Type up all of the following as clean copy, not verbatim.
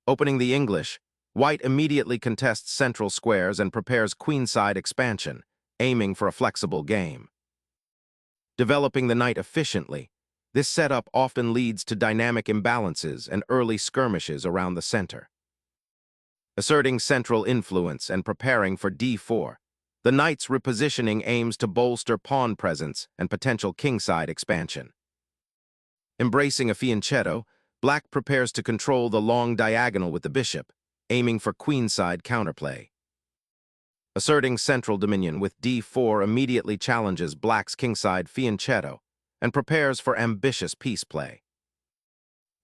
Opening the English, white immediately contests central squares and prepares queenside expansion, aiming for a flexible game. Developing the knight efficiently, this setup often leads to dynamic imbalances and early skirmishes around the center. Asserting central influence and preparing for d4, the knight's repositioning aims to bolster pawn presence and potential kingside expansion. Embracing a fianchetto, black prepares to control the long diagonal with the bishop, aiming for queenside counterplay. Asserting central dominion with d4 immediately challenges black's kingside fianchetto and prepares for ambitious piece play.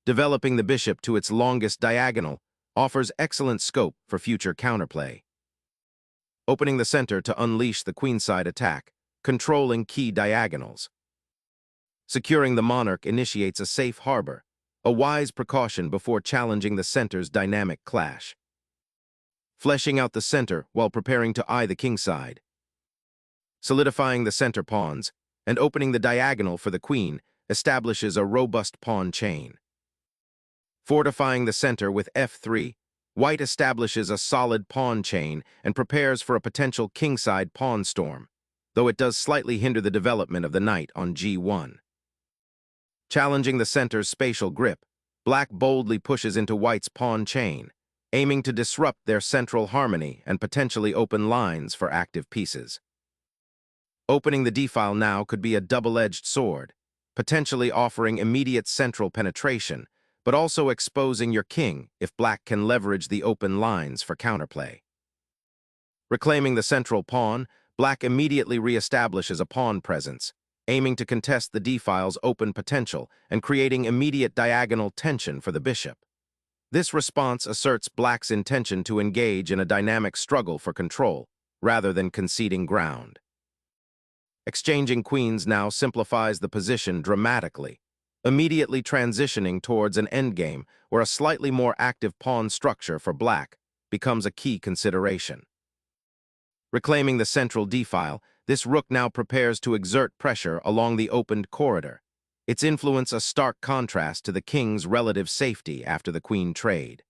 Developing the bishop to its longest diagonal offers excellent scope for future counterplay. Opening the center to unleash the queenside attack, controlling key diagonals. Securing the monarch initiates a safe harbor, a wise precaution before challenging the center's dynamic clash. Fleshing out the center while preparing to eye the kingside. Solidifying the center pawns and opening the diagonal for the queen establishes a robust pawn chain. Fortifying the center with f3, white establishes a solid pawn chain and prepares for a potential kingside pawn storm, though it does slightly hinder the development of the knight on g1. Challenging the center's spatial grip, black boldly pushes into white's pawn chain, aiming to disrupt their central harmony and potentially open lines for active pieces. Opening the d-file now could be a double-edged sword, potentially offering immediate central penetration, but also exposing your king if black can leverage the open lines for counterplay. Reclaiming the central pawn, black immediately reestablishes a pawn presence, aiming to contest the d-file's open potential and creating immediate diagonal tension for the bishop. This response asserts black's intention to engage in a dynamic struggle for control, rather than conceding ground. Exchanging queens now simplifies the position dramatically, immediately transitioning towards an endgame where a slightly more active pawn structure for black becomes a key consideration. Reclaiming the central d-file, this rook now prepares to exert pressure along the opened corridor, its influence a stark contrast to the king's relative safety after the queen trade.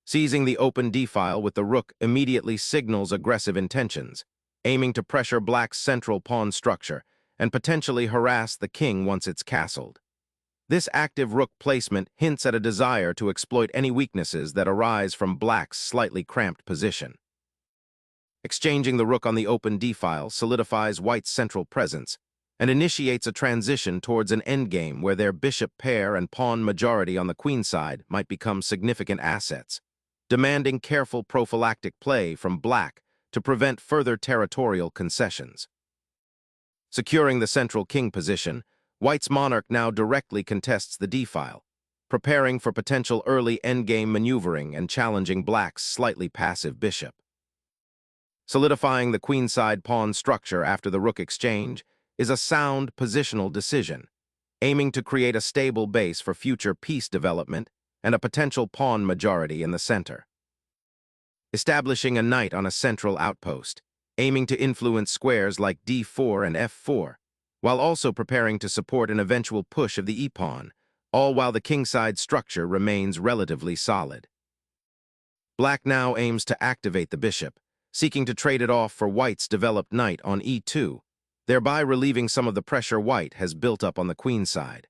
Seizing the open d-file with the rook immediately signals aggressive intentions, aiming to pressure black's central pawn structure and potentially harass the king once it's castled. This active rook placement hints at a desire to exploit any weaknesses that arise from black's slightly cramped position. Exchanging the rook on the open d-file solidifies white's central presence and initiates a transition towards an endgame where their bishop pair and pawn majority on the queenside might become significant assets, demanding careful prophylactic play from black to prevent further territorial concessions. Securing the central king position, white's monarch now directly contests the d-file, preparing for potential early endgame maneuvering and challenging black's slightly passive bishop. Solidifying the queenside pawn structure after the rook exchange is a sound positional decision, aiming to create a stable base for future piece development and a potential pawn majority in the center. Establishing a knight on a central outpost, aiming to influence squares like d4 and f4, while also preparing to support an eventual push of the e-pawn, all while the kingside structure remains relatively solid. Black now aims to activate the bishop, seeking to trade it off for white's developed knight on e2, thereby relieving some of the pressure white has built up on the queenside.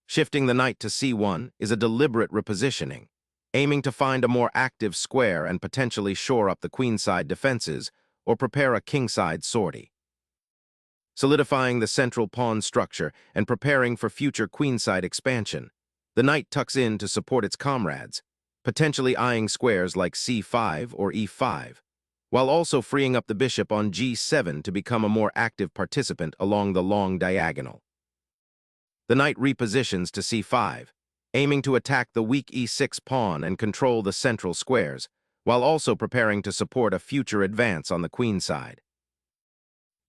Shifting the knight to c1 is a deliberate repositioning, aiming to find a more active square and potentially shore up the queenside defenses or prepare a kingside sortie. Solidifying the central pawn structure and preparing for future queenside expansion, the knight tucks in to support its comrades, potentially eyeing squares like c5 or e5, while also freeing up the bishop on g7 to become a more active participant along the long diagonal. The knight repositions to c5, aiming to attack the weak e6 pawn and control the central squares, while also preparing to support a future advance on the queenside.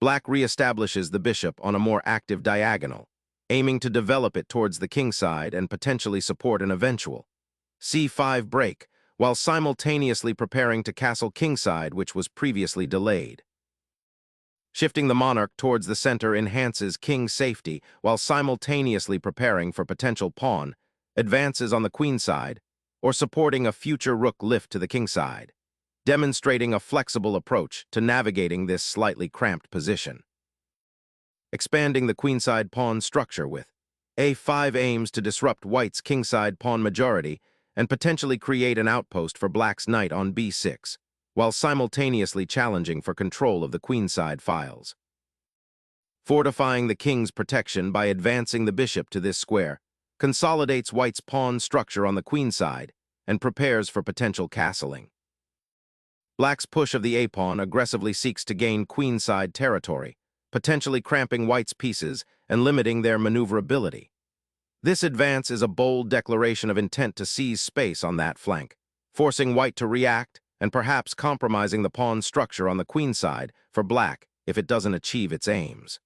Black reestablishes the bishop on a more active diagonal, aiming to develop it towards the kingside and potentially support an eventual c5 break, while simultaneously preparing to castle kingside, which was previously delayed. Shifting the monarch towards the center enhances king's safety while simultaneously preparing for potential pawn advances on the queenside or supporting a future rook lift to the kingside, demonstrating a flexible approach to navigating this slightly cramped position. Expanding the queenside pawn structure with A5 aims to disrupt white's kingside pawn majority and potentially create an outpost for black's knight on B6, while simultaneously challenging for control of the queenside files. Fortifying the king's protection by advancing the bishop to this square consolidates white's pawn structure on the queenside and prepares for potential castling. Black's push of the a-pawn aggressively seeks to gain queenside territory, potentially cramping white's pieces and limiting their maneuverability. This advance is a bold declaration of intent to seize space on that flank, forcing white to react and perhaps compromising the pawn structure on the queenside for black if it doesn't achieve its aims.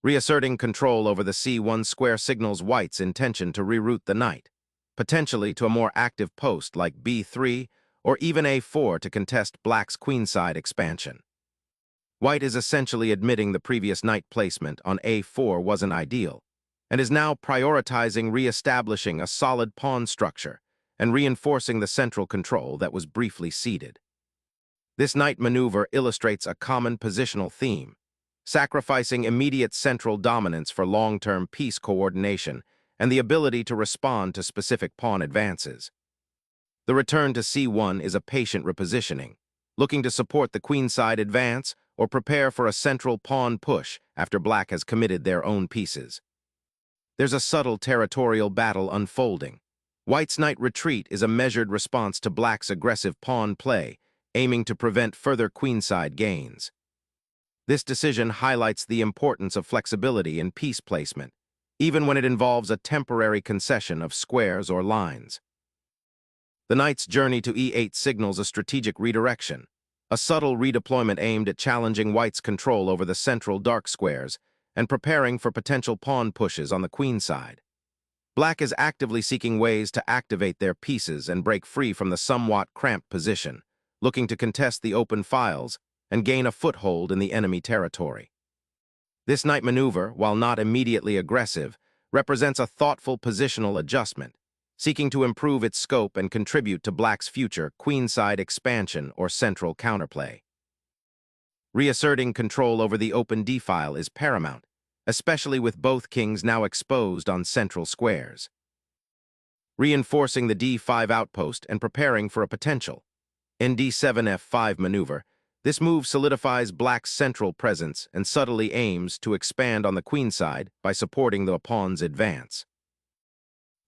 Reasserting control over the C1 square signals white's intention to reroute the knight, potentially to a more active post like B3 or even A4 to contest black's queenside expansion. White is essentially admitting the previous knight placement on A4 wasn't ideal, and is now prioritizing re-establishing a solid pawn structure and reinforcing the central control that was briefly ceded. This knight maneuver illustrates a common positional theme, sacrificing immediate central dominance for long-term piece coordination and the ability to respond to specific pawn advances. The return to C1 is a patient repositioning, looking to support the queenside advance or prepare for a central pawn push after black has committed their own pieces. There's a subtle territorial battle unfolding. White's knight retreat is a measured response to black's aggressive pawn play, aiming to prevent further queenside gains. This decision highlights the importance of flexibility in piece placement, even when it involves a temporary concession of squares or lines. The knight's journey to E8 signals a strategic redirection, a subtle redeployment aimed at challenging white's control over the central dark squares and preparing for potential pawn pushes on the queenside. Black is actively seeking ways to activate their pieces and break free from the somewhat cramped position, looking to contest the open files and gain a foothold in the enemy territory. This knight maneuver, while not immediately aggressive, represents a thoughtful positional adjustment, seeking to improve its scope and contribute to black's future queenside expansion or central counterplay. Reasserting control over the open d-file is paramount, especially with both kings now exposed on central squares. Reinforcing the d5 outpost and preparing for a potential in d7 f5 maneuver, this move solidifies black's central presence and subtly aims to expand on the queenside by supporting the pawn's advance.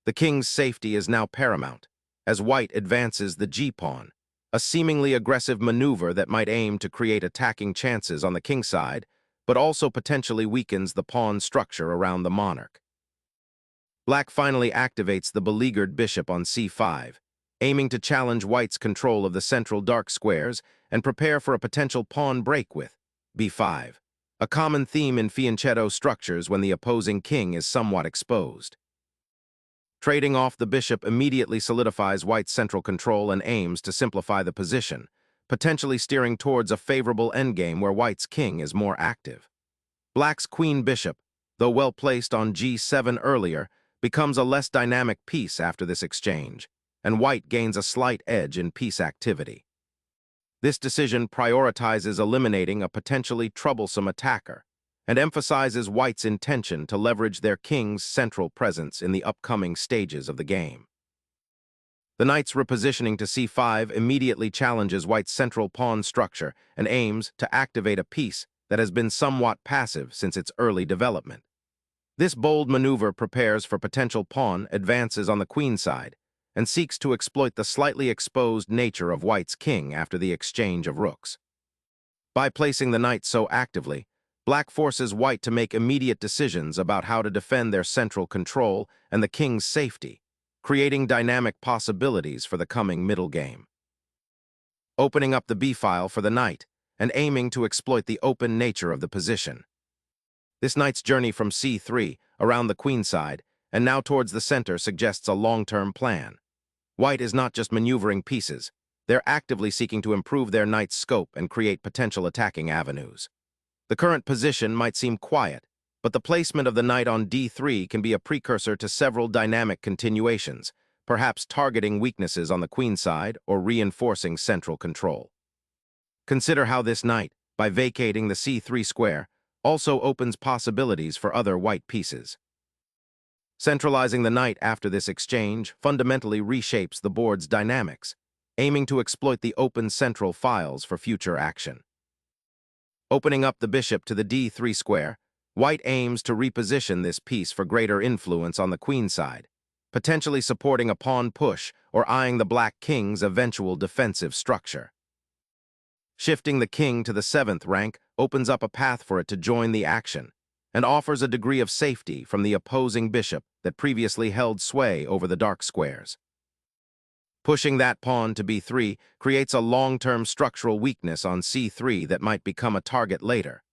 The king's safety is now paramount, as white advances the g-pawn, a seemingly aggressive maneuver that might aim to create attacking chances on the kingside, but also potentially weakens the pawn structure around the monarch. Black finally activates the beleaguered bishop on c5, aiming to challenge white's control of the central dark squares and prepare for a potential pawn break with b5, a common theme in fianchetto structures when the opposing king is somewhat exposed. Trading off the bishop immediately solidifies white's central control and aims to simplify the position, potentially steering towards a favorable endgame where white's king is more active. Black's queen-bishop, though well placed on g7 earlier, becomes a less dynamic piece after this exchange, and white gains a slight edge in piece activity. This decision prioritizes eliminating a potentially troublesome attacker and emphasizes white's intention to leverage their king's central presence in the upcoming stages of the game. The knight's repositioning to c5 immediately challenges white's central pawn structure and aims to activate a piece that has been somewhat passive since its early development. This bold maneuver prepares for potential pawn advances on the queenside and seeks to exploit the slightly exposed nature of white's king after the exchange of rooks. By placing the knight so actively, black forces white to make immediate decisions about how to defend their central control and the king's safety, creating dynamic possibilities for the coming middle game. Opening up the b-file for the knight and aiming to exploit the open nature of the position. This knight's journey from c3 around the queenside and now towards the center suggests a long-term plan. White is not just maneuvering pieces, they're actively seeking to improve their knight's scope and create potential attacking avenues. The current position might seem quiet, but the placement of the knight on d3 can be a precursor to several dynamic continuations, perhaps targeting weaknesses on the queen side or reinforcing central control. Consider how this knight, by vacating the c3 square, also opens possibilities for other white pieces. Centralizing the knight after this exchange fundamentally reshapes the board's dynamics, aiming to exploit the open central files for future action. Opening up the bishop to the d3 square, white aims to reposition this piece for greater influence on the queen side, potentially supporting a pawn push or eyeing the black king's eventual defensive structure. Shifting the king to the 7th rank opens up a path for it to join the action and offers a degree of safety from the opposing bishop that previously held sway over the dark squares. Pushing that pawn to b3 creates a long-term structural weakness on c3 that might become a target later,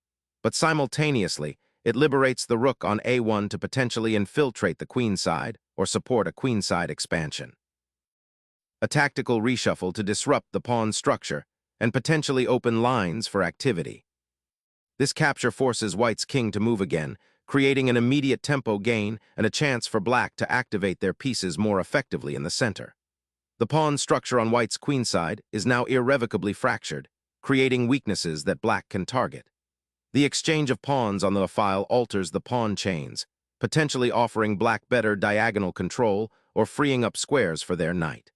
but simultaneously, it liberates the rook on a1 to potentially infiltrate the queen side or support a queenside expansion. A tactical reshuffle to disrupt the pawn structure and potentially open lines for activity. This capture forces white's king to move again, creating an immediate tempo gain and a chance for black to activate their pieces more effectively in the center. The pawn structure on white's queenside is now irrevocably fractured, creating weaknesses that black can target. The exchange of pawns on the file alters the pawn chains, potentially offering black better diagonal control or freeing up squares for their knight.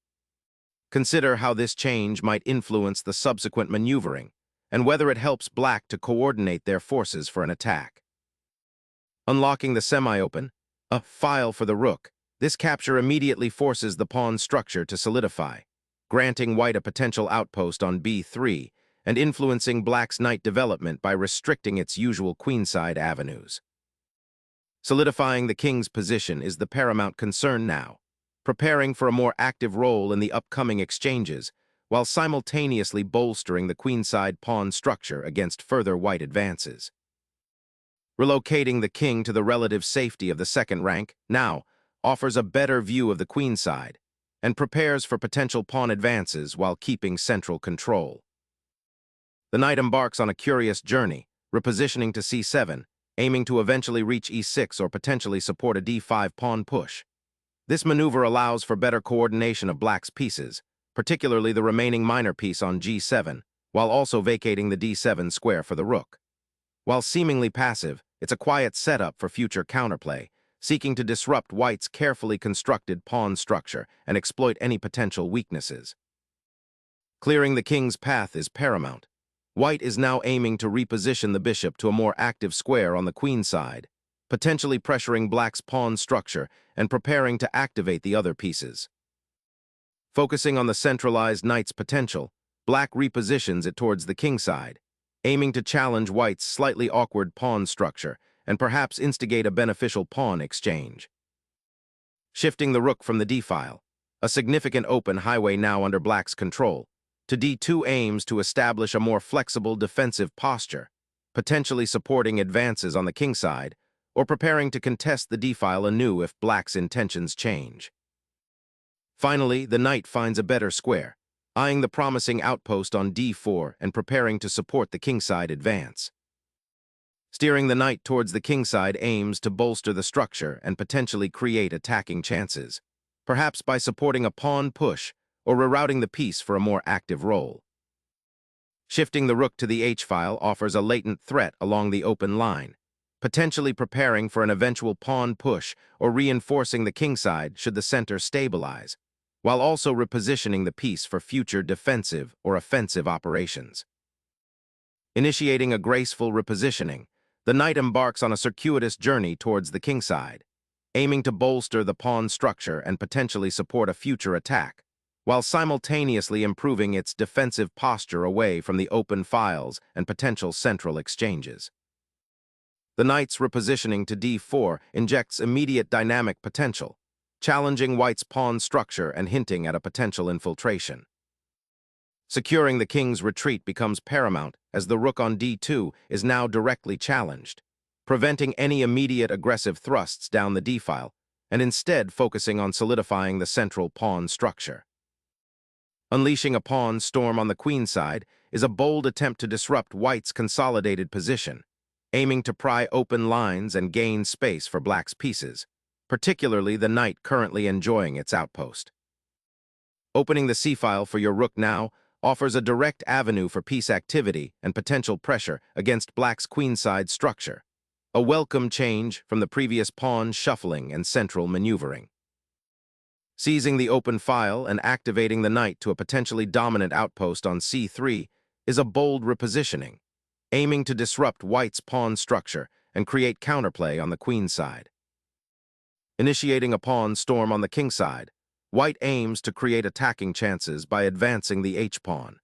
Consider how this change might influence the subsequent maneuvering, and whether it helps black to coordinate their forces for an attack. Unlocking the semi-open, a file for the rook, this capture immediately forces the pawn structure to solidify, granting white a potential outpost on b3 and influencing black's knight development by restricting its usual queenside avenues. Solidifying the king's position is the paramount concern now, preparing for a more active role in the upcoming exchanges, while simultaneously bolstering the queenside pawn structure against further white advances. Relocating the king to the relative safety of the 2nd rank now offers a better view of the queenside and prepares for potential pawn advances while keeping central control. The knight embarks on a curious journey, repositioning to c7, aiming to eventually reach e6 or potentially support a d5 pawn push. This maneuver allows for better coordination of black's pieces, particularly the remaining minor piece on g7, while also vacating the d7 square for the rook. While seemingly passive, it's a quiet setup for future counterplay, seeking to disrupt white's carefully constructed pawn structure and exploit any potential weaknesses. Clearing the king's path is paramount. White is now aiming to reposition the bishop to a more active square on the queen side, potentially pressuring black's pawn structure and preparing to activate the other pieces. Focusing on the centralized knight's potential, black repositions it towards the king side, aiming to challenge white's slightly awkward pawn structure and perhaps instigate a beneficial pawn exchange. Shifting the rook from the d-file, a significant open highway now under black's control, to d2 aims to establish a more flexible defensive posture, potentially supporting advances on the king side, or preparing to contest the d-file anew if black's intentions change. Finally, the knight finds a better square, eyeing the promising outpost on d4 and preparing to support the kingside advance. Steering the knight towards the kingside aims to bolster the structure and potentially create attacking chances, perhaps by supporting a pawn push or rerouting the piece for a more active role. Shifting the rook to the h-file offers a latent threat along the open line, potentially preparing for an eventual pawn push or reinforcing the kingside should the center stabilize, while also repositioning the piece for future defensive or offensive operations. Initiating a graceful repositioning, the knight embarks on a circuitous journey towards the kingside, aiming to bolster the pawn structure and potentially support a future attack, while simultaneously improving its defensive posture away from the open files and potential central exchanges. The knight's repositioning to d4 injects immediate dynamic potential, challenging white's pawn structure and hinting at a potential infiltration. Securing the king's retreat becomes paramount as the rook on d2 is now directly challenged, preventing any immediate aggressive thrusts down the d-file and instead focusing on solidifying the central pawn structure. Unleashing a pawn storm on the queen side is a bold attempt to disrupt white's consolidated position, aiming to pry open lines and gain space for black's pieces, particularly the knight currently enjoying its outpost. Opening the c-file for your rook now offers a direct avenue for piece activity and potential pressure against black's queenside structure, a welcome change from the previous pawn shuffling and central maneuvering. Seizing the open file and activating the knight to a potentially dominant outpost on c3 is a bold repositioning, aiming to disrupt white's pawn structure and create counterplay on the queen side. Initiating a pawn storm on the king side, white aims to create attacking chances by advancing the h-pawn.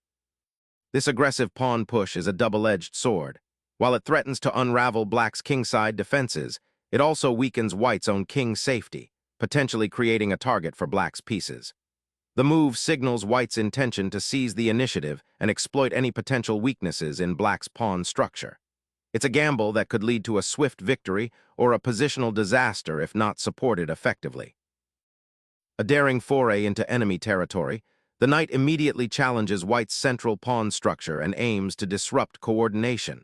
This aggressive pawn push is a double-edged sword. While it threatens to unravel black's kingside defenses, it also weakens white's own king safety, potentially creating a target for black's pieces. The move signals white's intention to seize the initiative and exploit any potential weaknesses in black's pawn structure. It's a gamble that could lead to a swift victory or a positional disaster if not supported effectively. A daring foray into enemy territory, the knight immediately challenges white's central pawn structure and aims to disrupt coordination,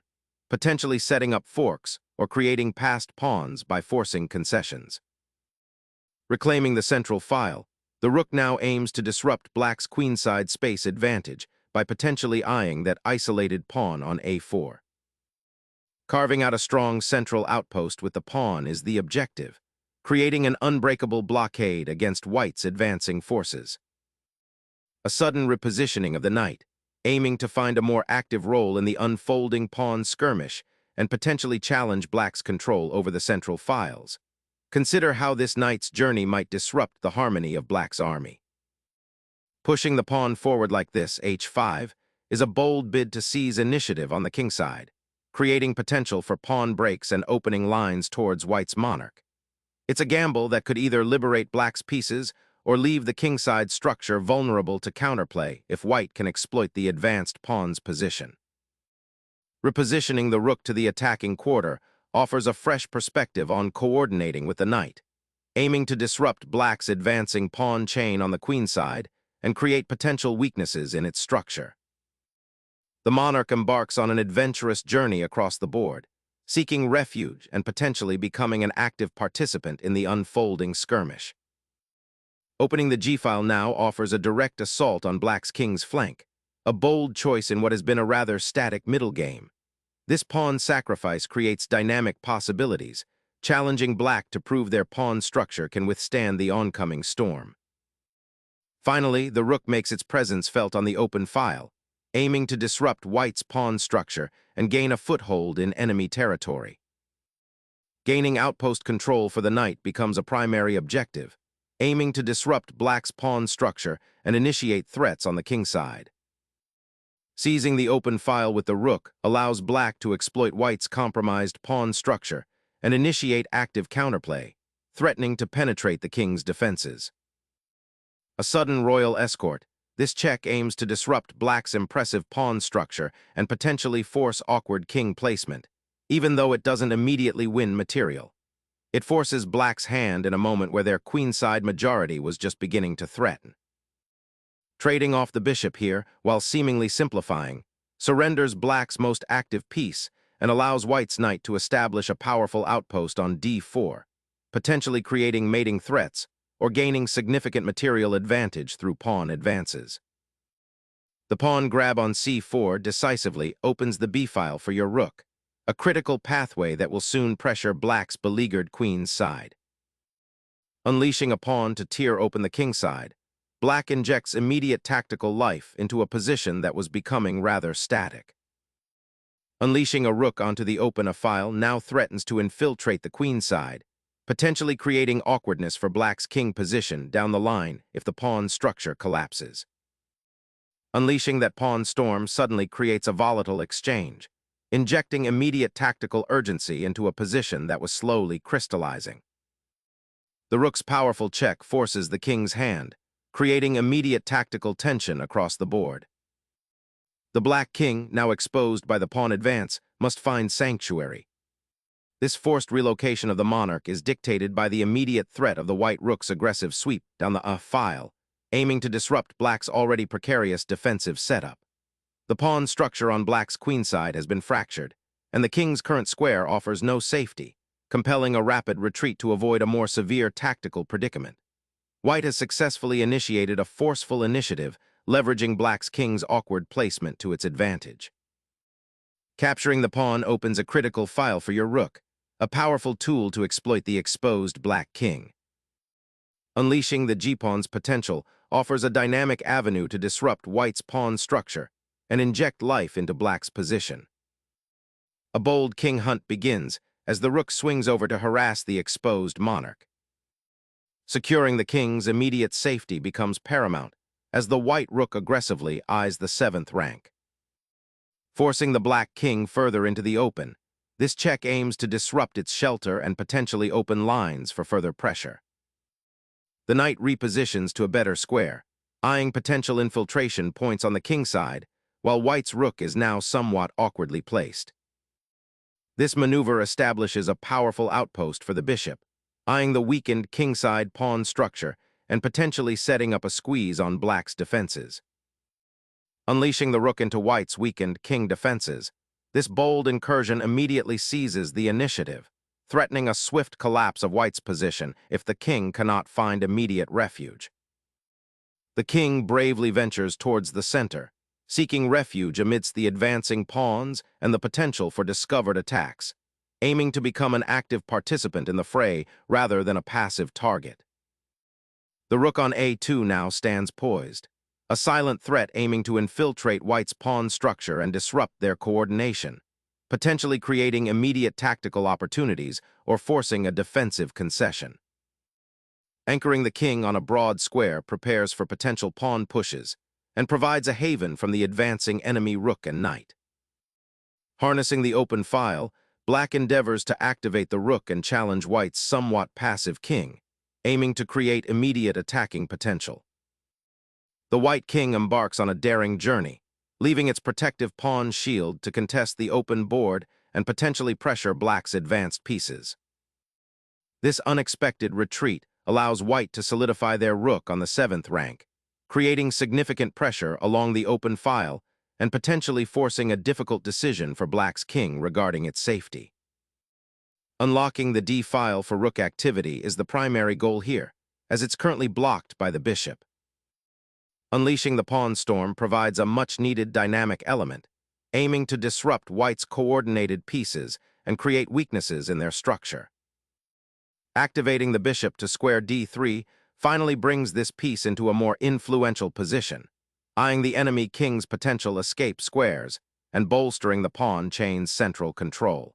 potentially setting up forks or creating passed pawns by forcing concessions. Reclaiming the central file, the rook now aims to disrupt black's queenside space advantage by potentially eyeing that isolated pawn on a4. Carving out a strong central outpost with the pawn is the objective, creating an unbreakable blockade against white's advancing forces. A sudden repositioning of the knight, aiming to find a more active role in the unfolding pawn skirmish and potentially challenge black's control over the central files. Consider how this knight's journey might disrupt the harmony of black's army. Pushing the pawn forward like this, h5, is a bold bid to seize initiative on the kingside, creating potential for pawn breaks and opening lines towards white's monarch. It's a gamble that could either liberate black's pieces or leave the kingside structure vulnerable to counterplay if white can exploit the advanced pawn's position. Repositioning the rook to the attacking quarter offers a fresh perspective on coordinating with the knight, aiming to disrupt black's advancing pawn chain on the queenside and create potential weaknesses in its structure. The monarch embarks on an adventurous journey across the board, seeking refuge and potentially becoming an active participant in the unfolding skirmish. Opening the g-file now offers a direct assault on black's king's flank, a bold choice in what has been a rather static middle game. This pawn sacrifice creates dynamic possibilities, challenging black to prove their pawn structure can withstand the oncoming storm. Finally, the rook makes its presence felt on the open file, aiming to disrupt white's pawn structure and gain a foothold in enemy territory. Gaining outpost control for the knight becomes a primary objective, aiming to disrupt black's pawn structure and initiate threats on the kingside. Seizing the open file with the rook allows black to exploit white's compromised pawn structure and initiate active counterplay, threatening to penetrate the king's defenses. A sudden royal escort, this check aims to disrupt black's impressive pawn structure and potentially force awkward king placement, even though it doesn't immediately win material. It forces black's hand in a moment where their queenside majority was just beginning to threaten. Trading off the bishop here, while seemingly simplifying, surrenders black's most active piece and allows white's knight to establish a powerful outpost on d4, potentially creating mating threats or gaining significant material advantage through pawn advances. The pawn grab on c4 decisively opens the b-file for your rook, a critical pathway that will soon pressure black's beleaguered queen's side. Unleashing a pawn to tear open the king side, black injects immediate tactical life into a position that was becoming rather static. Unleashing a rook onto the open file now threatens to infiltrate the queen side, potentially creating awkwardness for black's king position down the line if the pawn structure collapses. Unleashing that pawn storm suddenly creates a volatile exchange, injecting immediate tactical urgency into a position that was slowly crystallizing. The rook's powerful check forces the king's hand, creating immediate tactical tension across the board. The black king, now exposed by the pawn advance, must find sanctuary. This forced relocation of the monarch is dictated by the immediate threat of the white rook's aggressive sweep down the file, aiming to disrupt black's already precarious defensive setup. The pawn structure on black's queenside has been fractured, and the king's current square offers no safety, compelling a rapid retreat to avoid a more severe tactical predicament. White has successfully initiated a forceful initiative, leveraging black's king's awkward placement to its advantage. Capturing the pawn opens a critical file for your rook, a powerful tool to exploit the exposed black king. Unleashing the g-pawn's potential offers a dynamic avenue to disrupt white's pawn structure and inject life into black's position. A bold king hunt begins as the rook swings over to harass the exposed monarch. Securing the king's immediate safety becomes paramount as the white rook aggressively eyes the 7th rank. Forcing the black king further into the open, this check aims to disrupt its shelter and potentially open lines for further pressure. The knight repositions to a better square, eyeing potential infiltration points on the king side, while white's rook is now somewhat awkwardly placed. This maneuver establishes a powerful outpost for the bishop, eyeing the weakened kingside pawn structure and potentially setting up a squeeze on black's defenses. Unleashing the rook into white's weakened king defenses, this bold incursion immediately seizes the initiative, threatening a swift collapse of white's position if the king cannot find immediate refuge. The king bravely ventures towards the center, seeking refuge amidst the advancing pawns and the potential for discovered attacks, aiming to become an active participant in the fray rather than a passive target. The rook on a2 now stands poised, a silent threat aiming to infiltrate white's pawn structure and disrupt their coordination, potentially creating immediate tactical opportunities or forcing a defensive concession. Anchoring the king on a broad square prepares for potential pawn pushes and provides a haven from the advancing enemy rook and knight. Harnessing the open file, black endeavors to activate the rook and challenge white's somewhat passive king, aiming to create immediate attacking potential. The white king embarks on a daring journey, leaving its protective pawn shield to contest the open board and potentially pressure black's advanced pieces. This unexpected retreat allows white to solidify their rook on the 7th rank, creating significant pressure along the open file and potentially forcing a difficult decision for black's king regarding its safety. Unlocking the D file for rook activity is the primary goal here, as it's currently blocked by the bishop. Unleashing the pawn storm provides a much-needed dynamic element, aiming to disrupt white's coordinated pieces and create weaknesses in their structure. Activating the bishop to square d3 finally brings this piece into a more influential position, eyeing the enemy king's potential escape squares and bolstering the pawn chain's central control.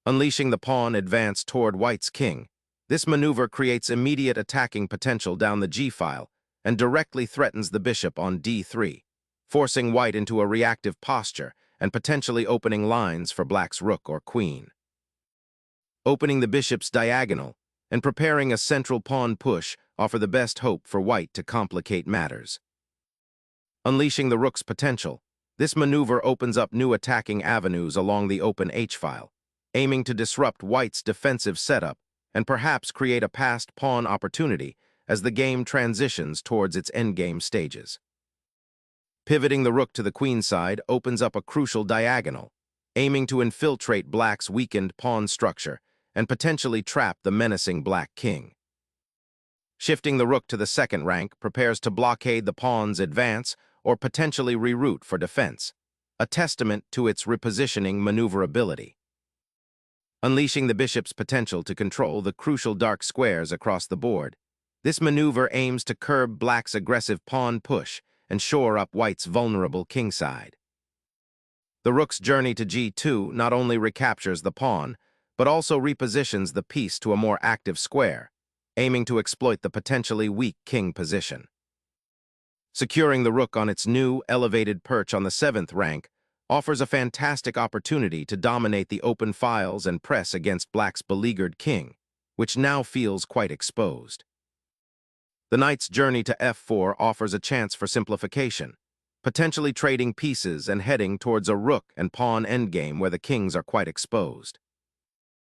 Unleashing the pawn advance toward white's king, this maneuver creates immediate attacking potential down the g-file and directly threatens the bishop on d3, forcing white into a reactive posture and potentially opening lines for black's rook or queen. Opening the bishop's diagonal and preparing a central pawn push offer the best hope for white to complicate matters. Unleashing the rook's potential, this maneuver opens up new attacking avenues along the open h-file, aiming to disrupt white's defensive setup and perhaps create a passed pawn opportunity as the game transitions towards its endgame stages. Pivoting the rook to the queen side opens up a crucial diagonal, aiming to infiltrate black's weakened pawn structure and potentially trap the menacing black king. Shifting the rook to the 2nd rank prepares to blockade the pawn's advance or potentially reroute for defense, a testament to its repositioning maneuverability. Unleashing the bishop's potential to control the crucial dark squares across the board, this maneuver aims to curb black's aggressive pawn push and shore up white's vulnerable kingside. The rook's journey to g2 not only recaptures the pawn, but also repositions the piece to a more active square, aiming to exploit the potentially weak king position. Securing the rook on its new, elevated perch on the 7th rank offers a fantastic opportunity to dominate the open files and press against black's beleaguered king, which now feels quite exposed. The knight's journey to f4 offers a chance for simplification, potentially trading pieces and heading towards a rook and pawn endgame where the kings are quite exposed.